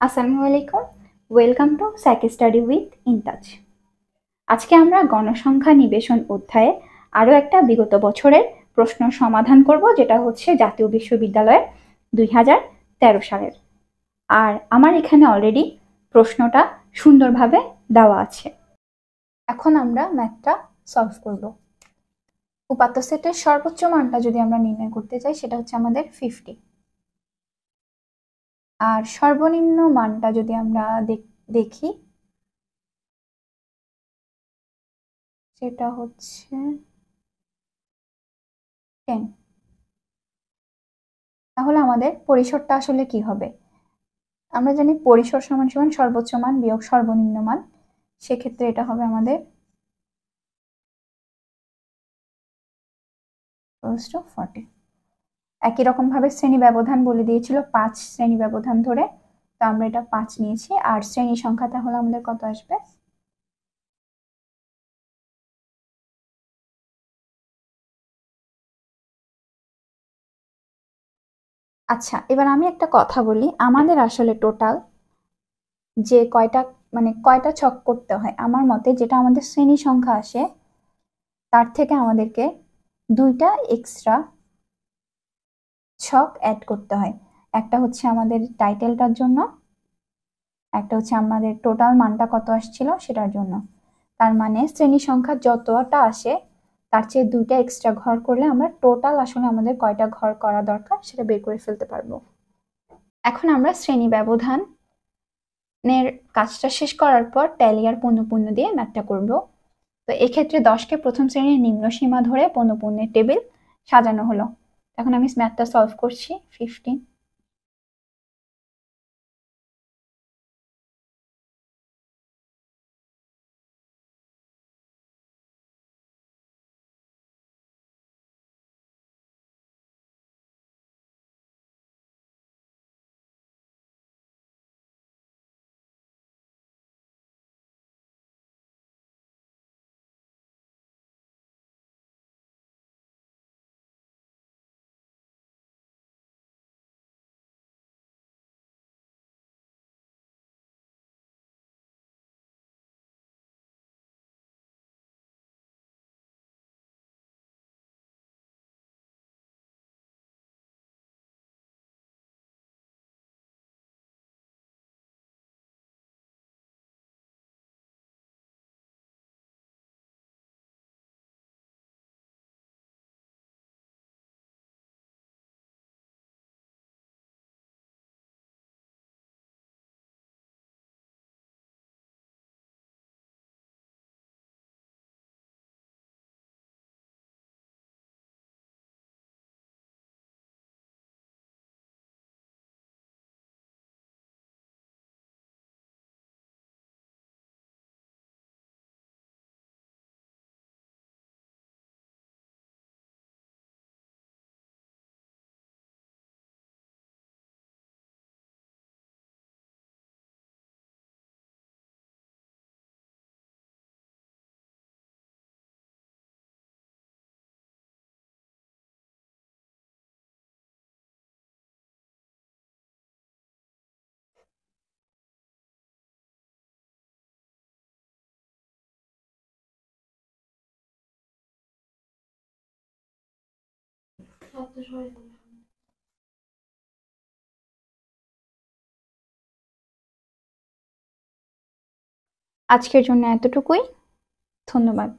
আসসালামু আলাইকুম। Welcome to psych study with in touch. আজকে আমরা গণসংখ্যা নিবেশন অধ্যায়ে আরও একটা বিগত বছরের প্রশ্ন সমাধান করব, যেটা হচ্ছে জাতীয় বিশ্ববিদ্যালয়ের 2013 সালের। আর আমার এখানে অলরেডি প্রশ্নটা সুন্দরভাবে দেওয়া আছে। এখন আমরা ম্যাথটা সলভ করব। উপাত্ত সেটের সর্বোচ্চ মানটা যদি আমরা নির্ণয় করতে চাই, সেটা হচ্ছে আমাদের 50। আর সর্বনিম্ন মানটা যদি আমরা দেখি, সেটা হচ্ছে 10। তাহলে আমাদের পরিসরটা আসলে কি হবে? আমরা জানি পরিসর সমান সমান সর্বোচ্চ মান বিয়োগ সর্বনিম্ন মান। সেক্ষেত্রে এটা হবে আমাদের 40। একই রকম ভাবে শ্রেণী ব্যবধান বলে দিয়েছিল 5 শ্রেণী ব্যবধান ধরে, তো আমরা এটা 5 নিয়েছি। আর শ্রেণী সংখ্যা তাহলে আমাদের কত আসবে? আচ্ছা, এবার আমি একটা কথা বলি। আমাদের আসলে টোটাল যে কয়টা ছক করতে হয়, আমার মতে যেটা আমাদের শ্রেণী সংখ্যা আসে তার থেকে আমাদেরকে 2টা এক্সট্রা ছক অ্যাড করতে হয়। একটা হচ্ছে আমাদের টাইটেলটার জন্য, একটা হচ্ছে আমাদের টোটাল মানটা কত আসছিল সেটার জন্য। তার মানে শ্রেণী সংখ্যা যতটা আসে তার চেয়ে 2টা এক্সট্রা ঘর করলে আমরা টোটাল আসলে আমাদের কয়টা ঘর করা দরকার সেটা বের করে ফেলতে পারবো। এখন আমরা শ্রেণী ব্যবধানের কাজটা শেষ করার পর ট্যালি আর পণ্য দিয়ে ম্যাথটা করব। তো এক্ষেত্রে 10কে প্রথম শ্রেণীর নিম্ন সীমা ধরে পণ্যের টেবিল সাজানো হলো। এখন আমি ম্যাথটা সলভ করছি। 15। আজকের জন্য এতটুকুই। ধন্যবাদ।